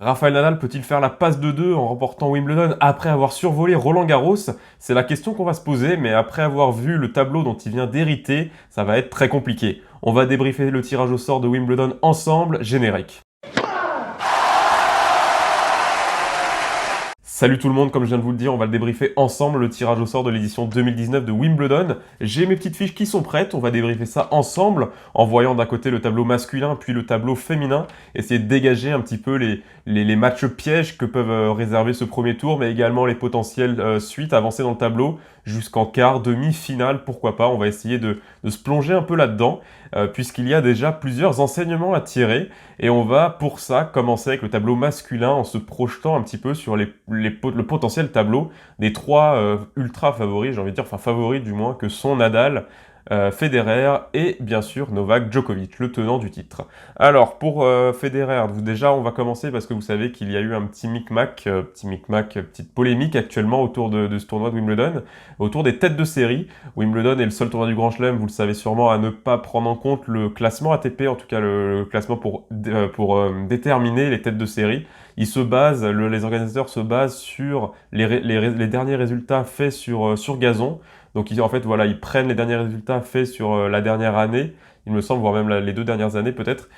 Rafael Nadal peut-il faire la passe de deux en remportant Wimbledon après avoir survolé Roland-Garros? C'est la question qu'on va se poser, mais après avoir vu le tableau dont il vient d'hériter, ça va être très compliqué. On va débriefer le tirage au sort de Wimbledon ensemble, générique. Salut tout le monde, comme je viens de vous le dire, on va le débriefer ensemble, le tirage au sort de l'édition 2019 de Wimbledon. J'ai mes petites fiches qui sont prêtes, on va débriefer ça ensemble, en voyant d'un côté le tableau masculin puis le tableau féminin, essayer de dégager un petit peu les matchs pièges que peuvent réserver ce premier tour, mais également les potentielles suites avancées dans le tableau, jusqu'en quart, demi-finale, pourquoi pas, on va essayer de se plonger un peu là-dedans, puisqu'il y a déjà plusieurs enseignements à tirer, et on va pour ça commencer avec le tableau masculin en se projetant un petit peu sur le potentiel tableau des trois ultra favoris, j'ai envie de dire, enfin favoris du moins, que sont Nadal, Federer et bien sûr Novak Djokovic, le tenant du titre. Alors pour Federer, déjà on va commencer parce que vous savez qu'il y a eu un petit micmac, petite polémique actuellement autour de ce tournoi de Wimbledon, autour des têtes de série. Wimbledon est le seul tournoi du Grand Chelem, vous le savez sûrement, à ne pas prendre en compte le classement ATP, en tout cas le classement pour déterminer les têtes de série. Les organisateurs se basent sur les derniers résultats faits sur gazon. Donc en fait, voilà, ils prennent les derniers résultats faits sur la dernière année, il me semble, voire même les 2 dernières années peut-être,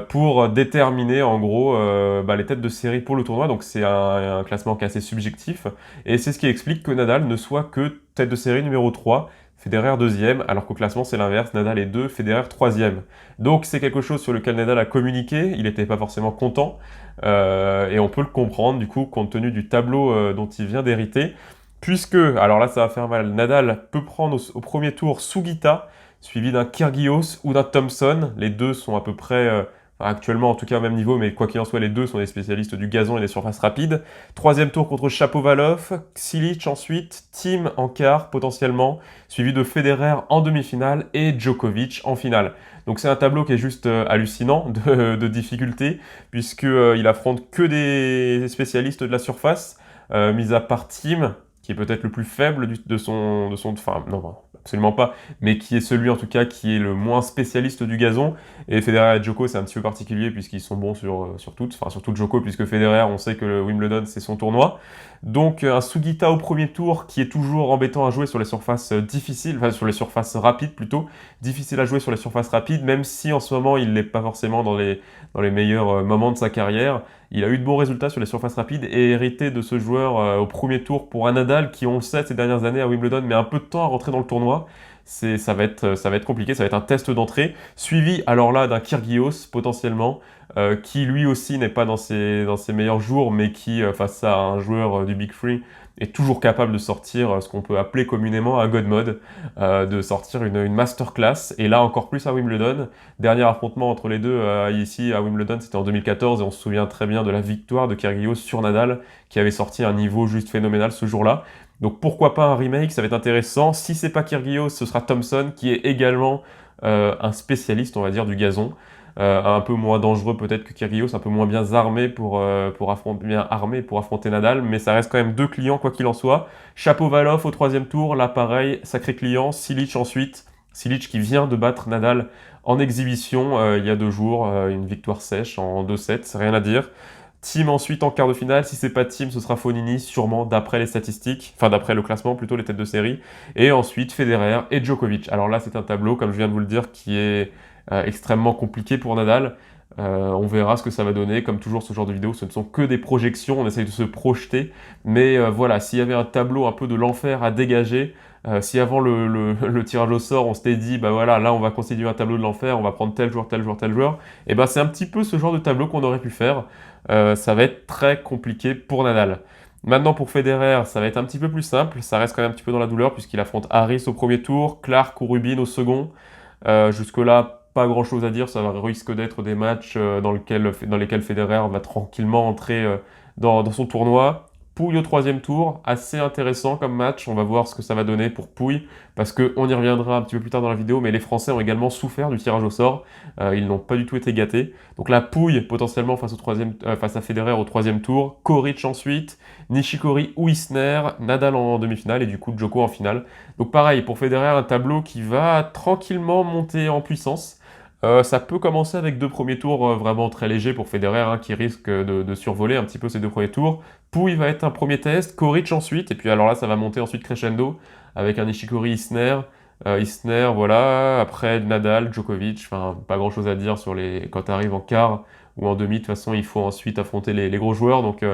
pour déterminer en gros les têtes de série pour le tournoi. Donc c'est un classement qui est assez subjectif. Et c'est ce qui explique que Nadal ne soit que tête de série numéro 3, Federer deuxième, alors qu'au classement c'est l'inverse, Nadal est 2, Federer troisième. Donc c'est quelque chose sur lequel Nadal a communiqué, il n'était pas forcément content, et on peut le comprendre du coup compte tenu du tableau dont il vient d'hériter. Puisque, alors là ça va faire mal, Nadal peut prendre au premier tour Sugita, suivi d'un Kyrgios ou d'un Thompson. Les deux sont à peu près, actuellement en tout cas au même niveau, mais quoi qu'il en soit, les deux sont des spécialistes du gazon et des surfaces rapides. Troisième tour contre Shapovalov, Cilic ensuite, Thiem en quart potentiellement, suivi de Federer en demi-finale et Djokovic en finale. Donc c'est un tableau qui est juste hallucinant de difficulté, puisqu'il affronte que des spécialistes de la surface, mis à part Thiem, qui est peut-être le plus faible enfin non, absolument pas, mais qui est celui en tout cas qui est le moins spécialiste du gazon. Et Federer et Djoko, c'est un petit peu particulier puisqu'ils sont bons sur toutes, enfin surtout Djoko, puisque Federer, on sait que le Wimbledon c'est son tournoi. Donc un Sugita au premier tour qui est toujours embêtant à jouer sur les surfaces difficiles, enfin sur les surfaces rapides plutôt, difficile à jouer sur les surfaces rapides, même si en ce moment il n'est pas forcément dans les meilleurs moments de sa carrière. Il a eu de bons résultats sur les surfaces rapides et hérité de ce joueur au premier tour pour un Nadal qui, on le sait, ces dernières années à Wimbledon, met un peu de temps à rentrer dans le tournoi. Ça va être compliqué, ça va être un test d'entrée, suivi alors là d'un Kyrgios potentiellement, qui lui aussi n'est pas dans ses meilleurs jours, mais qui, face à un joueur du Big Three, est toujours capable de sortir ce qu'on peut appeler communément un God Mode, de sortir une masterclass, et là encore plus à Wimbledon. Dernier affrontement entre les deux ici à Wimbledon, c'était en 2014, et on se souvient très bien de la victoire de Kyrgios sur Nadal, qui avait sorti un niveau juste phénoménal ce jour-là. Donc pourquoi pas un remake, ça va être intéressant. Si c'est pas Kyrgios, ce sera Thompson, qui est également un spécialiste, on va dire, du gazon. Un peu moins dangereux peut-être que Kyrgios, un peu moins bien armé pour affronter Nadal, mais ça reste quand même deux clients quoi qu'il en soit. Shapovalov au troisième tour, là pareil, sacré client. Cilic ensuite, Cilic qui vient de battre Nadal en exhibition il y a 2 jours, une victoire sèche en 2-7, c'est rien à dire. Thiem ensuite en quart de finale, si c'est pas Thiem, ce sera Fognini, sûrement d'après les statistiques, enfin d'après le classement, plutôt les têtes de série. Et ensuite Federer et Djokovic. Alors là c'est un tableau, comme je viens de vous le dire, qui est extrêmement compliqué pour Nadal. On verra ce que ça va donner. Comme toujours, ce genre de vidéo, ce ne sont que des projections. On essaye de se projeter. Mais voilà, s'il y avait un tableau un peu de l'enfer à dégager, si avant le tirage au sort, on s'était dit, bah voilà, là on va constituer un tableau de l'enfer, on va prendre tel joueur, tel joueur, tel joueur, et ben c'est un petit peu ce genre de tableau qu'on aurait pu faire. Ça va être très compliqué pour Nadal. Maintenant pour Federer, ça va être un petit peu plus simple. Ça reste quand même un petit peu dans la douleur puisqu'il affronte Harris au premier tour, Clark ou Rubin au second. Jusque-là, pas grand chose à dire, ça risque d'être des matchs dans lesquels Federer va tranquillement entrer dans son tournoi. Pouille au troisième tour, assez intéressant comme match, on va voir ce que ça va donner pour Pouille, parce qu'on y reviendra un petit peu plus tard dans la vidéo, mais les Français ont également souffert du tirage au sort, ils n'ont pas du tout été gâtés. Donc la Pouille potentiellement face à Federer au troisième tour, Coric ensuite, Nishikori ou Isner, Nadal en demi-finale et du coup Djoko en finale. Donc pareil, pour Federer, un tableau qui va tranquillement monter en puissance. Ça peut commencer avec 2 premiers tours vraiment très légers pour Federer, hein, qui risque de survoler un petit peu ces 2 premiers tours. Pouille va être un premier test, Coric ensuite, et puis alors là ça va monter ensuite crescendo avec un Nishikori-Isner. Isner, voilà, après Nadal, Djokovic, enfin pas grand chose à dire sur les quand tu arrives en quart ou en demi, de toute façon il faut ensuite affronter les gros joueurs. Donc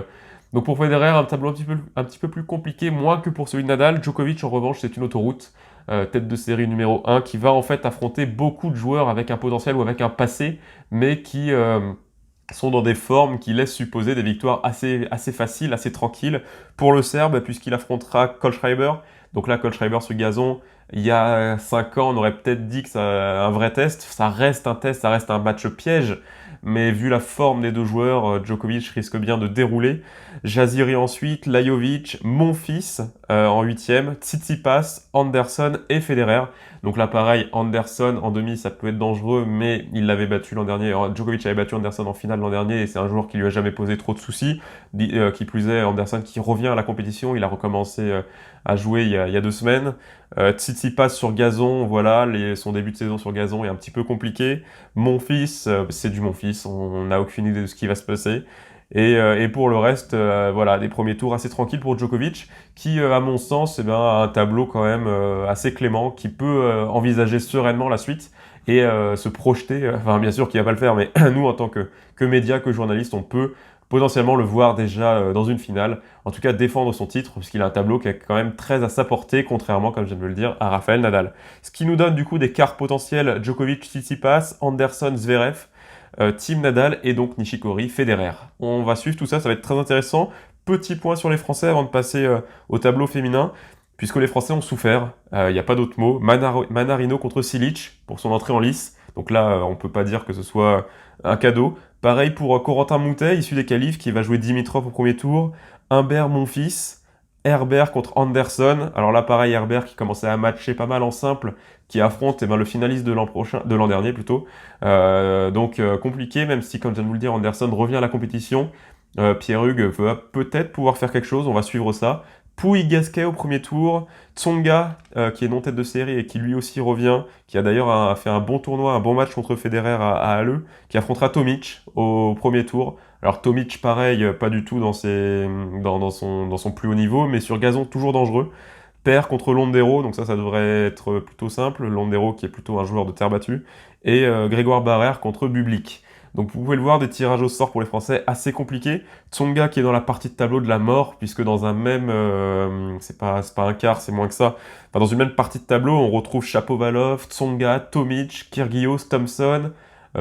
pour Federer, un tableau un petit peu plus compliqué, moins que pour celui de Nadal. Djokovic en revanche c'est une autoroute. Tête de série numéro 1, qui va en fait affronter beaucoup de joueurs avec un potentiel ou avec un passé, mais qui sont dans des formes qui laissent supposer des victoires assez faciles, assez tranquilles pour le Serbe, puisqu'il affrontera Kohlschreiber. Donc là, Kohlschreiber sur gazon, il y a 5 ans, on aurait peut-être dit que c'est un vrai test. Ça reste un test, ça reste un match piège, mais vu la forme des deux joueurs, Djokovic risque bien de dérouler. Jaziri ensuite, Lajovic, Monfils en huitième, Tsitsipas, Anderson et Federer. Donc là, pareil, Anderson en demi, ça peut être dangereux, mais il l'avait battu l'an dernier. Djokovic avait battu Anderson en finale l'an dernier, et c'est un joueur qui lui a jamais posé trop de soucis. Qui plus est, Anderson qui revient à la compétition, il a recommencé à jouer il y a 2 semaines. Tsitsipas sur gazon, voilà, son début de saison sur gazon est un petit peu compliqué. Monfils, c'est du Monfils, on n'a aucune idée de ce qui va se passer. Et pour le reste, voilà, des premiers tours assez tranquilles pour Djokovic, qui, à mon sens, eh ben, a un tableau quand même assez clément, qui peut envisager sereinement la suite et se projeter. Enfin, bien sûr qu'il va pas le faire, mais nous, en tant que médias, que journalistes, on peut potentiellement le voir déjà dans une finale, en tout cas défendre son titre, puisqu'il a un tableau qui est quand même très à sa portée, contrairement, comme je viens de le dire, à Rafael Nadal. Ce qui nous donne du coup des quarts potentiels: Djokovic, Tsitsipas, Anderson, Zverev, Team Nadal et donc Nishikori, Federer. On va suivre tout ça, ça va être très intéressant. Petit point sur les Français avant de passer au tableau féminin, puisque les Français ont souffert, il n'y a pas d'autre mot. Manarino contre Silic pour son entrée en lice. Donc là, on ne peut pas dire que ce soit un cadeau. Pareil pour Corentin Moutet, issu des qualifs, qui va jouer Dimitrov au premier tour. Humbert, Monfils. Herbert contre Anderson. Alors là, pareil, Herbert qui commençait à matcher pas mal en simple, qui affronte le finaliste de l'an dernier plutôt. Compliqué, même si, comme je viens de vous le dire, Anderson revient à la compétition. Pierre-Hugues va peut-être pouvoir faire quelque chose, on va suivre ça. Pouille Gasquet au premier tour, Tsonga qui est non tête de série et qui lui aussi revient, qui a d'ailleurs fait un bon tournoi, un bon match contre Federer à Halle, qui affrontera Tomic au premier tour. Alors Tomic pareil, pas du tout dans son plus haut niveau, mais sur gazon toujours dangereux. Perd contre Londero, donc ça devrait être plutôt simple. Londero qui est plutôt un joueur de terre battue. Et Grégoire Barrère contre Bublik. Donc vous pouvez le voir, des tirages au sort pour les Français assez compliqués. Tsonga qui est dans la partie de tableau de la mort, puisque dans un même... c'est pas un quart, c'est moins que ça. Enfin, dans une même partie de tableau, on retrouve Shapovalov, Tsonga, Tomic, Kyrgios, Thompson,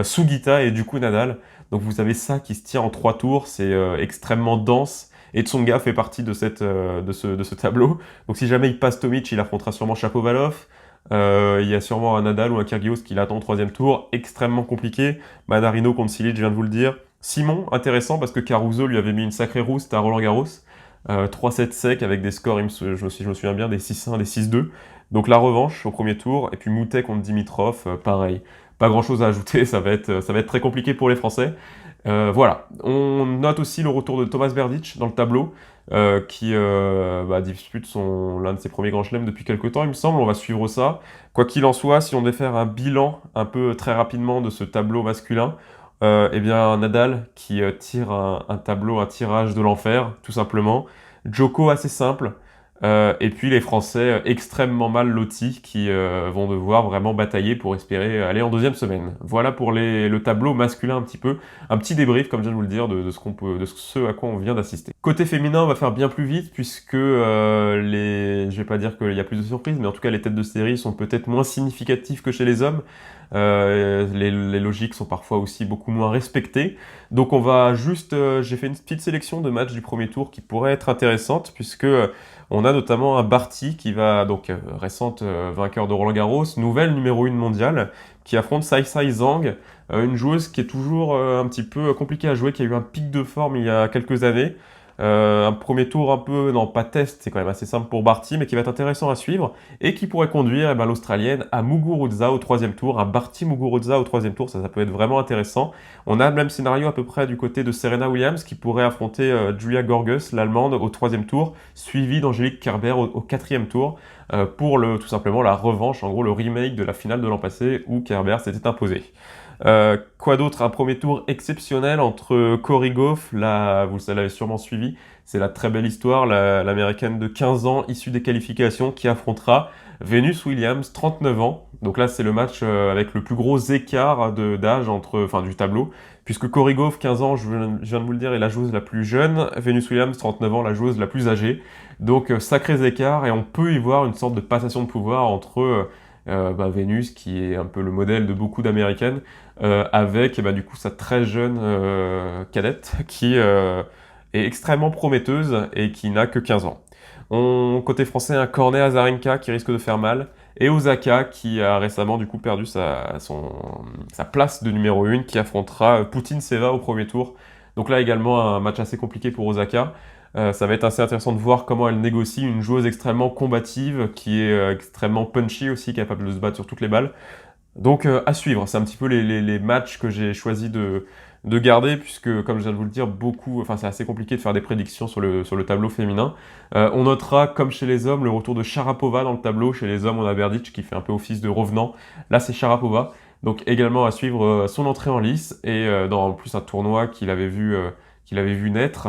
Sugita et du coup Nadal. Donc vous avez ça qui se tient en 3 tours, c'est extrêmement dense. Et Tsonga fait partie de ce tableau. Donc si jamais il passe Tomic, il affrontera sûrement Shapovalov. Il y a sûrement un Nadal ou un Kyrgios qui l'attend au troisième tour, extrêmement compliqué. Manarino contre Silic, je viens de vous le dire. Simon, intéressant parce que Caruso lui avait mis une sacrée rouste à Roland-Garros. 3-7 secs avec des scores, je me souviens bien, des 6-1, des 6-2. Donc la revanche au premier tour. Et puis Moutet contre Dimitrov, pareil. Pas grand chose à ajouter, ça va être très compliqué pour les Français. Voilà. On note aussi le retour de Thomas Berdych dans le tableau, qui dispute l'un de ses premiers grands chelems depuis quelques temps, il me semble. On va suivre ça. Quoi qu'il en soit, si on devait faire un bilan un peu très rapidement de ce tableau masculin, eh bien Nadal qui tire un tirage de l'enfer, tout simplement. Djoko assez simple. Et puis les Français extrêmement mal lotis qui vont devoir vraiment batailler pour espérer aller en deuxième semaine. Voilà pour le tableau masculin un petit peu, un petit débrief comme je viens de vous le dire de ce à quoi on vient d'assister. Côté féminin, on va faire bien plus vite puisque je vais pas dire qu'il y a plus de surprises, mais en tout cas les têtes de série sont peut-être moins significatives que chez les hommes. Les logiques sont parfois aussi beaucoup moins respectées. Donc on va juste, j'ai fait une petite sélection de matchs du premier tour qui pourraient être intéressantes puisque on a notamment un Barty qui va, donc récente vainqueur de Roland-Garros, nouvelle numéro 1 mondiale, qui affronte Sai Sai Zhang, une joueuse qui est toujours un petit peu compliquée à jouer, qui a eu un pic de forme il y a quelques années. Un premier tour un peu, non pas test, c'est quand même assez simple pour Barty, mais qui va être intéressant à suivre et qui pourrait conduire l'Australienne à Muguruza au troisième tour, à Barty Muguruza au troisième tour, ça peut être vraiment intéressant. On a le même scénario à peu près du côté de Serena Williams qui pourrait affronter Julia Görges, l'Allemande, au troisième tour, suivie d'Angélique Kerber au quatrième tour pour tout simplement la revanche, en gros le remake de la finale de l'an passé où Kerber s'était imposé. Quoi d'autre? Un premier tour exceptionnel entre Cory Gauff, vous l'avez sûrement suivi, c'est la très belle histoire, l'américaine de 15 ans issue des qualifications qui affrontera Venus Williams, 39 ans. Donc là, c'est le match avec le plus gros écart d'âge du tableau, puisque Cory Gauff, 15 ans, je viens de vous le dire, est la joueuse la plus jeune, Venus Williams, 39 ans, la joueuse la plus âgée. Donc sacrés écarts, et on peut y voir une sorte de passation de pouvoir entre Venus, qui est un peu le modèle de beaucoup d'américaines, avec du coup sa très jeune cadette qui est extrêmement prometteuse et qui n'a que 15 ans. Côté français, un Cornet Azarenka qui risque de faire mal, et Osaka qui a récemment du coup perdu sa place de numéro 1, qui affrontera Poutine Seva au premier tour. Donc là également un match assez compliqué pour Osaka. Ça va être assez intéressant de voir comment elle négocie une joueuse extrêmement combative, qui est extrêmement punchy aussi, capable de se battre sur toutes les balles. Donc à suivre, c'est un petit peu les matchs que j'ai choisi de garder, puisque comme je viens de vous le dire, c'est assez compliqué de faire des prédictions sur le tableau féminin. On notera, comme chez les hommes, le retour de Sharapova dans le tableau. Chez les hommes, on a Berdych qui fait un peu office de revenant. Là, c'est Sharapova. Donc également à suivre son entrée en lice, et dans en plus un tournoi qu'il avait vu naître,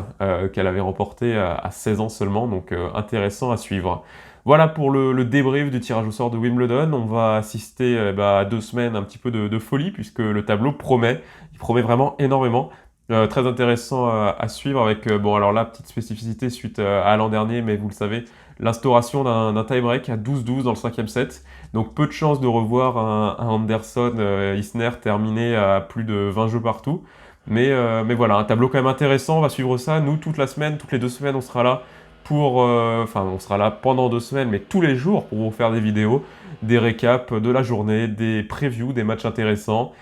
qu'elle avait remporté à 16 ans seulement, donc intéressant à suivre. Voilà pour le débrief du tirage au sort de Wimbledon. On va assister à 2 semaines un petit peu de folie, puisque le tableau il promet vraiment énormément. Très intéressant à suivre avec, alors là, petite spécificité suite à l'an dernier, mais vous le savez, l'instauration d'un tie-break à 12-12 dans le cinquième set. Donc peu de chances de revoir un Anderson Isner terminé à plus de 20 jeux partout. Mais voilà, un tableau quand même intéressant, on va suivre ça. Nous, toute la semaine, toutes les 2 semaines, on sera là on sera là pendant 2 semaines, mais tous les jours pour vous faire des vidéos, des récaps de la journée, des previews, des matchs intéressants,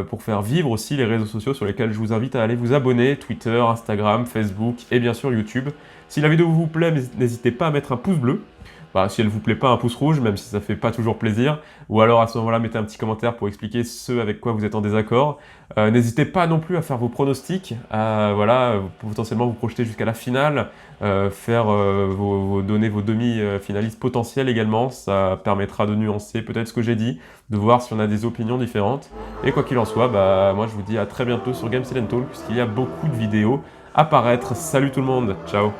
pour faire vivre aussi les réseaux sociaux sur lesquels je vous invite à aller vous abonner, Twitter, Instagram, Facebook et bien sûr YouTube. Si la vidéo vous plaît, n'hésitez pas à mettre un pouce bleu. Si elle vous plaît pas, un pouce rouge, même si ça fait pas toujours plaisir. Ou alors à ce moment-là, mettez un petit commentaire pour expliquer ce avec quoi vous êtes en désaccord. N'hésitez pas non plus à faire vos pronostics, potentiellement vous projeter jusqu'à la finale, donner vos demi-finalistes potentiels également. Ça permettra de nuancer peut-être ce que j'ai dit, de voir si on a des opinions différentes. Et quoi qu'il en soit, moi je vous dis à très bientôt sur Games Talk, puisqu'il y a beaucoup de vidéos à paraître. Salut tout le monde, ciao!